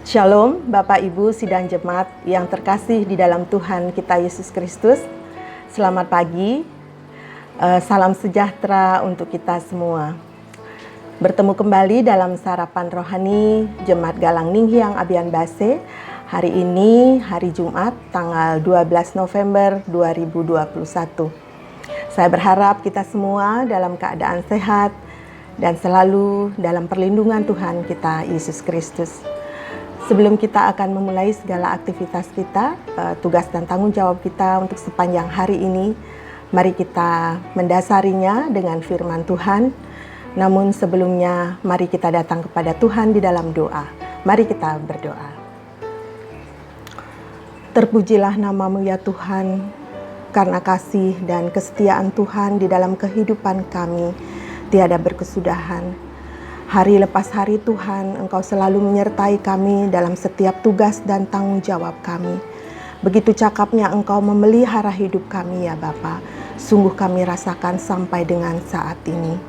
Shalom Bapak Ibu sidang jemaat yang terkasih di dalam Tuhan kita Yesus Kristus. Selamat pagi, salam sejahtera untuk kita semua. Bertemu kembali dalam sarapan rohani Jemaat Galang Ninghyang Abian Base. Hari ini hari Jumat tanggal 12 November 2021. Saya berharap kita semua dalam keadaan sehat dan selalu dalam perlindungan Tuhan kita Yesus Kristus. Sebelum kita akan memulai segala aktivitas kita, tugas dan tanggung jawab kita untuk sepanjang hari ini, mari kita mendasarinya dengan firman Tuhan. Namun sebelumnya, mari kita datang kepada Tuhan di dalam doa. Mari kita berdoa. Terpujilah nama-Mu ya Tuhan, karena kasih dan kesetiaan Tuhan di dalam kehidupan kami tiada berkesudahan. Hari lepas hari Tuhan, Engkau selalu menyertai kami dalam setiap tugas dan tanggung jawab kami. Begitu cakapnya Engkau memelihara hidup kami ya Bapa. Sungguh kami rasakan sampai dengan saat ini.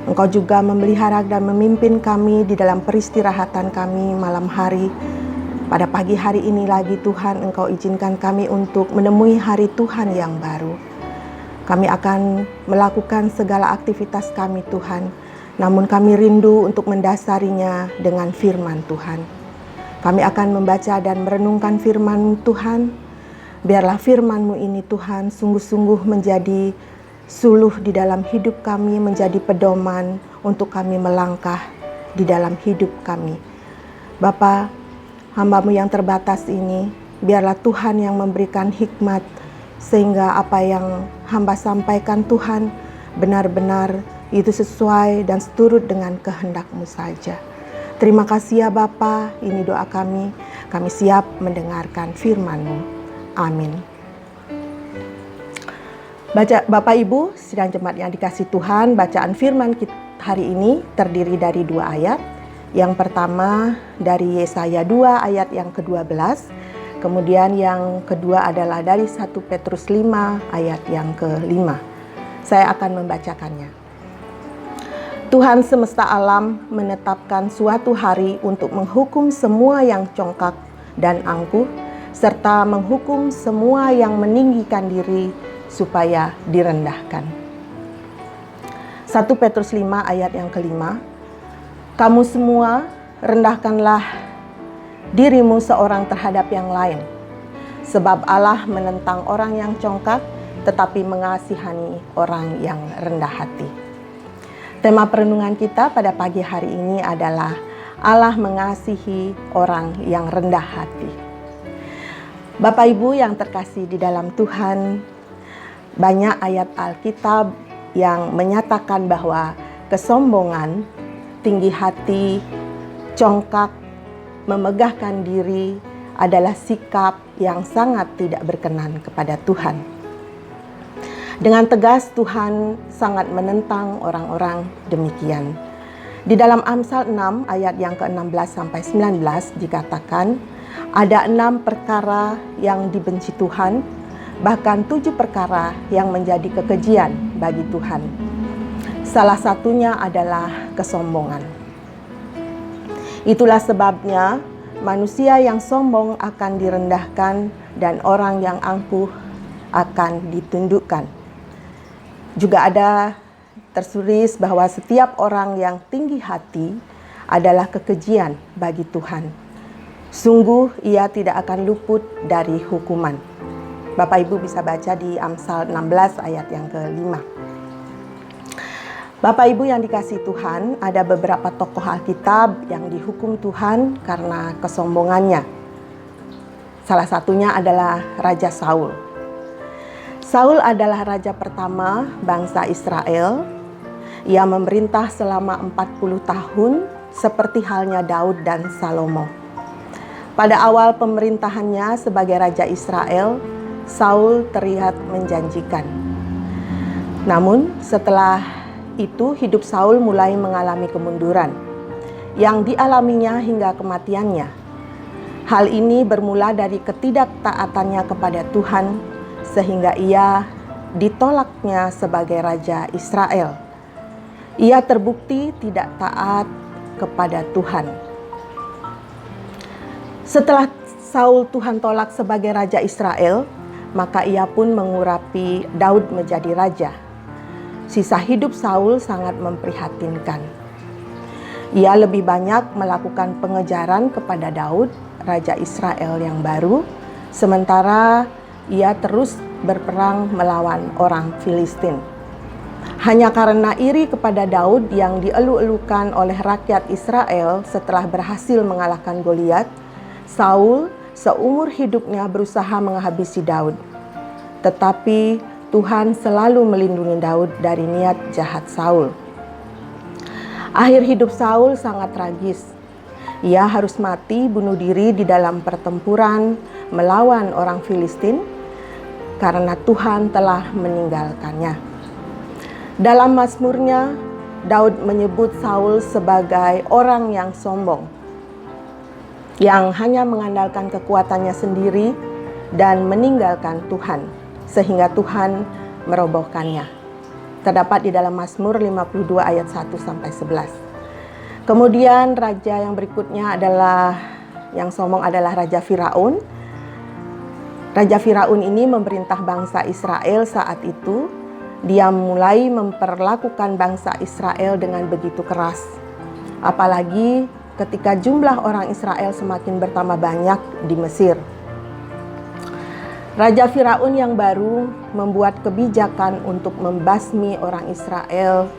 Engkau juga memelihara dan memimpin kami di dalam peristirahatan kami malam hari. Pada pagi hari ini lagi Tuhan, Engkau izinkan kami untuk menemui hari Tuhan yang baru. Kami akan melakukan segala aktivitas kami Tuhan. Namun kami rindu untuk mendasarinya dengan firman Tuhan. Kami akan membaca dan merenungkan firman Tuhan. Biarlah firman-Mu ini Tuhan sungguh-sungguh menjadi suluh di dalam hidup kami, menjadi pedoman untuk kami melangkah di dalam hidup kami. Bapa, hamba-Mu yang terbatas ini, biarlah Tuhan yang memberikan hikmat, sehingga apa yang hamba sampaikan Tuhan benar-benar itu sesuai dan seturut dengan kehendak-Mu saja. Terima kasih ya Bapa, ini doa kami. Kami siap mendengarkan firman-Mu. Amin. Bapak Ibu, sidang jemaat yang dikasihi Tuhan, bacaan firman kita hari ini terdiri dari 2 ayat. Yang pertama dari Yesaya 2 ayat yang ke-12. Kemudian yang kedua adalah dari 1 Petrus 5 ayat yang ke-5. Saya akan membacakannya. Tuhan semesta alam menetapkan suatu hari untuk menghukum semua yang congkak dan angkuh, serta menghukum semua yang meninggikan diri supaya direndahkan. 1 Petrus 5 ayat yang ke-5. Kamu semua rendahkanlah dirimu seorang terhadap yang lain, sebab Allah menentang orang yang congkak, tetapi mengasihani orang yang rendah hati. Tema perenungan kita pada pagi hari ini adalah Allah mengasihi orang yang rendah hati. Bapak Ibu yang terkasih di dalam Tuhan, banyak ayat Alkitab yang menyatakan bahwa kesombongan, tinggi hati, congkak, memegahkan diri adalah sikap yang sangat tidak berkenan kepada Tuhan. Dengan tegas Tuhan sangat menentang orang-orang demikian. Di dalam Amsal 6 ayat yang ke-16 sampai 19 dikatakan, ada 6 perkara yang dibenci Tuhan, bahkan 7 perkara yang menjadi kekejian bagi Tuhan. Salah satunya adalah kesombongan. Itulah sebabnya manusia yang sombong akan direndahkan dan orang yang angkuh akan ditundukkan. Juga ada tertulis bahwa setiap orang yang tinggi hati adalah kekejian bagi Tuhan. Sungguh ia tidak akan luput dari hukuman. Bapak Ibu bisa baca di Amsal 16 ayat yang ke-5. Bapak Ibu yang dikasihi Tuhan, ada beberapa tokoh Alkitab yang dihukum Tuhan karena kesombongannya. Salah satunya adalah Raja Saul. Saul adalah raja pertama bangsa Israel. Ia memerintah selama 40 tahun seperti halnya Daud dan Salomo. Pada awal pemerintahannya sebagai raja Israel, Saul terlihat menjanjikan. Namun setelah itu hidup Saul mulai mengalami kemunduran yang dialaminya hingga kematiannya. Hal ini bermula dari ketidaktaatannya kepada Tuhan, sehingga ia ditolaknya sebagai raja Israel. Ia terbukti tidak taat kepada Tuhan. Setelah Saul Tuhan tolak sebagai raja Israel, maka ia pun mengurapi Daud menjadi raja. Sisa hidup Saul sangat memprihatinkan. Ia lebih banyak melakukan pengejaran kepada Daud, raja Israel yang baru, sementara ia terus berperang melawan orang Filistin. Hanya karena iri kepada Daud yang dielu-elukan oleh rakyat Israel setelah berhasil mengalahkan Goliat, Saul seumur hidupnya berusaha menghabisi Daud. Tetapi Tuhan selalu melindungi Daud dari niat jahat Saul. Akhir hidup Saul sangat tragis. Ia harus mati bunuh diri di dalam pertempuran melawan orang Filistin karena Tuhan telah meninggalkannya. Dalam Mazmurnya, Daud menyebut Saul sebagai orang yang sombong, yang hanya mengandalkan kekuatannya sendiri dan meninggalkan Tuhan, sehingga Tuhan merobohkannya. Terdapat di dalam Mazmur 52 ayat 1-11. Kemudian raja yang berikutnya adalah yang sombong adalah Raja Firaun. Raja Firaun ini memerintah bangsa Israel saat itu. Dia mulai memperlakukan bangsa Israel dengan begitu keras. Apalagi ketika jumlah orang Israel semakin bertambah banyak di Mesir. Raja Firaun yang baru membuat kebijakan untuk membasmi orang Israel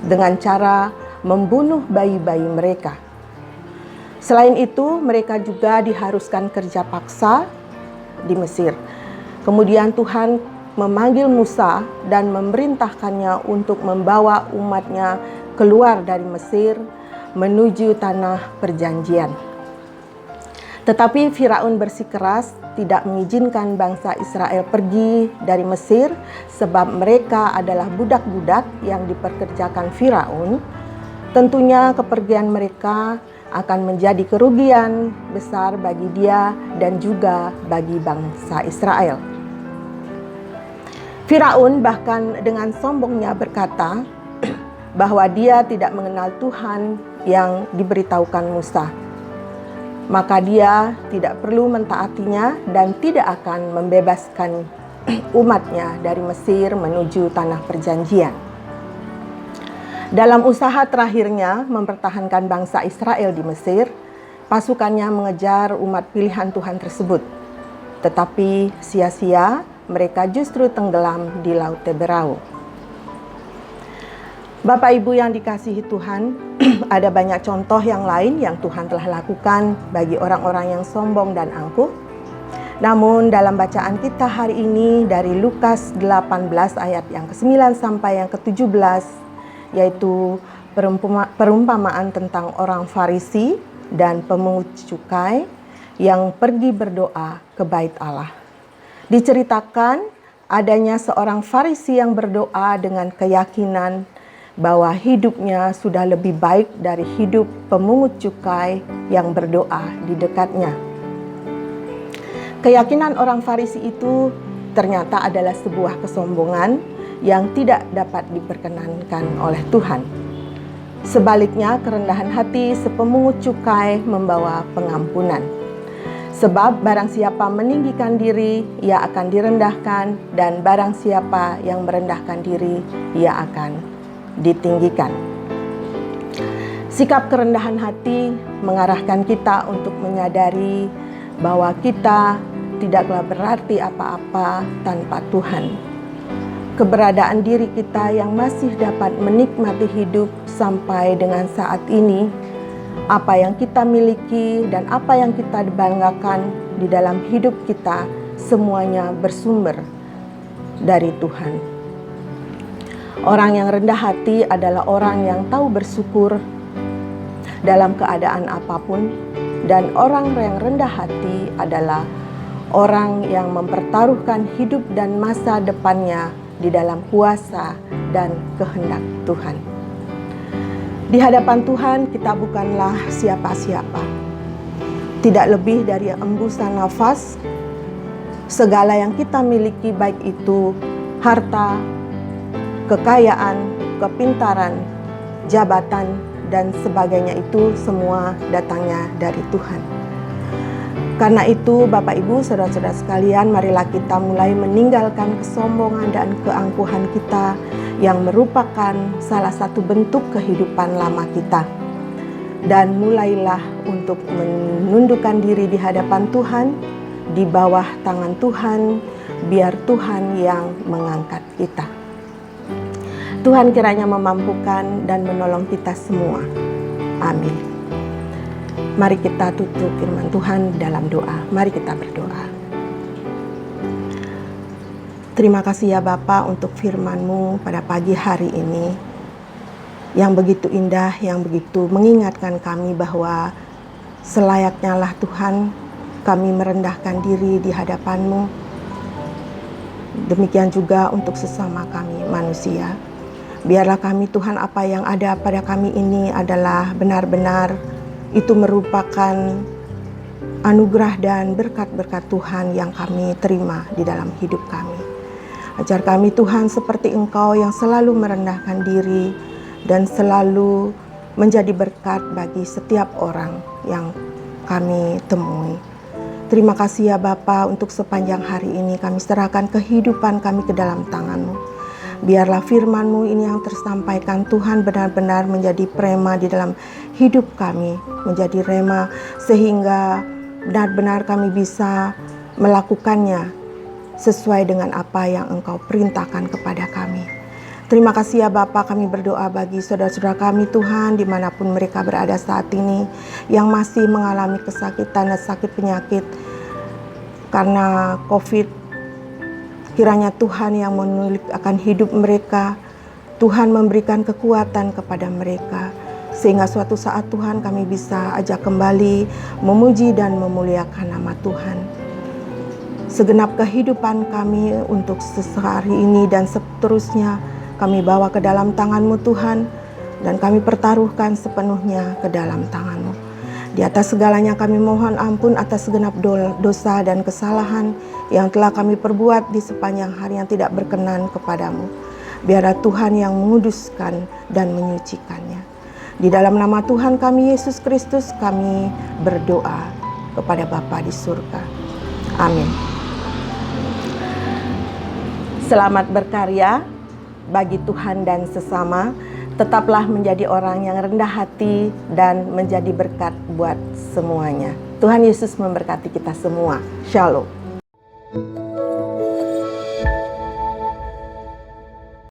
dengan cara membunuh bayi-bayi mereka. Selain itu, mereka juga diharuskan kerja paksa di Mesir. Kemudian Tuhan memanggil Musa dan memerintahkannya untuk membawa umatnya keluar dari Mesir menuju tanah perjanjian. Tetapi Firaun bersikeras tidak mengizinkan bangsa Israel pergi dari Mesir sebab mereka adalah budak-budak yang diperkerjakan Firaun. Tentunya kepergian mereka akan menjadi kerugian besar bagi dia dan juga bagi bangsa Israel. Firaun bahkan dengan sombongnya berkata bahwa dia tidak mengenal Tuhan yang diberitahukan Musa. Maka dia tidak perlu mentaatinya dan tidak akan membebaskan umatnya dari Mesir menuju tanah perjanjian. Dalam usaha terakhirnya mempertahankan bangsa Israel di Mesir, pasukannya mengejar umat pilihan Tuhan tersebut. Tetapi sia-sia, mereka justru tenggelam di Laut Teberau. Bapak Ibu yang dikasihi Tuhan, ada banyak contoh yang lain yang Tuhan telah lakukan bagi orang-orang yang sombong dan angkuh. Namun dalam bacaan kita hari ini dari Lukas 18 ayat yang ke-9 sampai yang ke-17, yaitu perumpamaan tentang orang Farisi dan pemungut cukai yang pergi berdoa ke bait Allah. Diceritakan adanya seorang Farisi yang berdoa dengan keyakinan bahwa hidupnya sudah lebih baik dari hidup pemungut cukai yang berdoa di dekatnya. Keyakinan orang Farisi itu ternyata adalah sebuah kesombongan yang tidak dapat diperkenankan oleh Tuhan. Sebaliknya, kerendahan hati sepemungut cukai membawa pengampunan. Sebab barang siapa meninggikan diri, ia akan direndahkan, dan barang siapa yang merendahkan diri, ia akan ditinggikan. Sikap kerendahan hati mengarahkan kita untuk menyadari bahwa kita tidaklah berarti apa-apa tanpa Tuhan. Keberadaan diri kita yang masih dapat menikmati hidup sampai dengan saat ini, apa yang kita miliki dan apa yang kita banggakan di dalam hidup kita, semuanya bersumber dari Tuhan. Orang yang rendah hati adalah orang yang tahu bersyukur dalam keadaan apapun, dan orang yang rendah hati adalah orang yang mempertaruhkan hidup dan masa depannya di dalam kuasa dan kehendak Tuhan. Di hadapan Tuhan kita bukanlah siapa-siapa, tidak lebih dari embusan nafas. Segala yang kita miliki, baik itu harta, kekayaan, kepintaran, jabatan, dan sebagainya itu semua datangnya dari Tuhan. Karena itu Bapak Ibu, saudara-saudara sekalian, marilah kita mulai meninggalkan kesombongan dan keangkuhan kita yang merupakan salah satu bentuk kehidupan lama kita. Dan mulailah untuk menundukkan diri di hadapan Tuhan, di bawah tangan Tuhan, biar Tuhan yang mengangkat kita. Tuhan kiranya memampukan dan menolong kita semua. Amin. Mari kita tutup firman Tuhan dalam doa. Mari kita berdoa. Terima kasih ya Bapa untuk firman-Mu pada pagi hari ini, yang begitu indah, yang begitu mengingatkan kami bahwa selayaknya lah Tuhan kami merendahkan diri di hadapan-Mu. Demikian juga untuk sesama kami manusia. Biarlah kami Tuhan, apa yang ada pada kami ini adalah benar-benar itu merupakan anugerah dan berkat-berkat Tuhan yang kami terima di dalam hidup kami. Ajar kami Tuhan seperti Engkau yang selalu merendahkan diri dan selalu menjadi berkat bagi setiap orang yang kami temui. Terima kasih ya Bapa, untuk sepanjang hari ini kami serahkan kehidupan kami ke dalam tangan-Mu. Biarlah firman-Mu ini yang tersampaikan Tuhan benar-benar menjadi prema di dalam hidup kami, menjadi rema sehingga benar-benar kami bisa melakukannya sesuai dengan apa yang Engkau perintahkan kepada kami. Terima kasih ya Bapa, kami berdoa bagi saudara-saudara kami Tuhan dimanapun mereka berada saat ini, yang masih mengalami kesakitan dan sakit penyakit karena COVID. Kiranya Tuhan yang menulis akan hidup mereka, Tuhan memberikan kekuatan kepada mereka, sehingga suatu saat Tuhan kami bisa ajak kembali memuji dan memuliakan nama Tuhan. Segenap kehidupan kami untuk sehari ini dan seterusnya kami bawa ke dalam tangan-Mu Tuhan, dan kami pertaruhkan sepenuhnya ke dalam tangan-Mu. Di atas segalanya kami mohon ampun atas segenap dosa dan kesalahan yang telah kami perbuat di sepanjang hari yang tidak berkenan kepadamu. Biarlah Tuhan yang menguduskan dan menyucikannya. Di dalam nama Tuhan kami Yesus Kristus kami berdoa kepada Bapa di surga. Amin. Selamat berkarya bagi Tuhan dan sesama. Tetaplah menjadi orang yang rendah hati dan menjadi berkat buat semuanya. Tuhan Yesus memberkati kita semua. Shalom.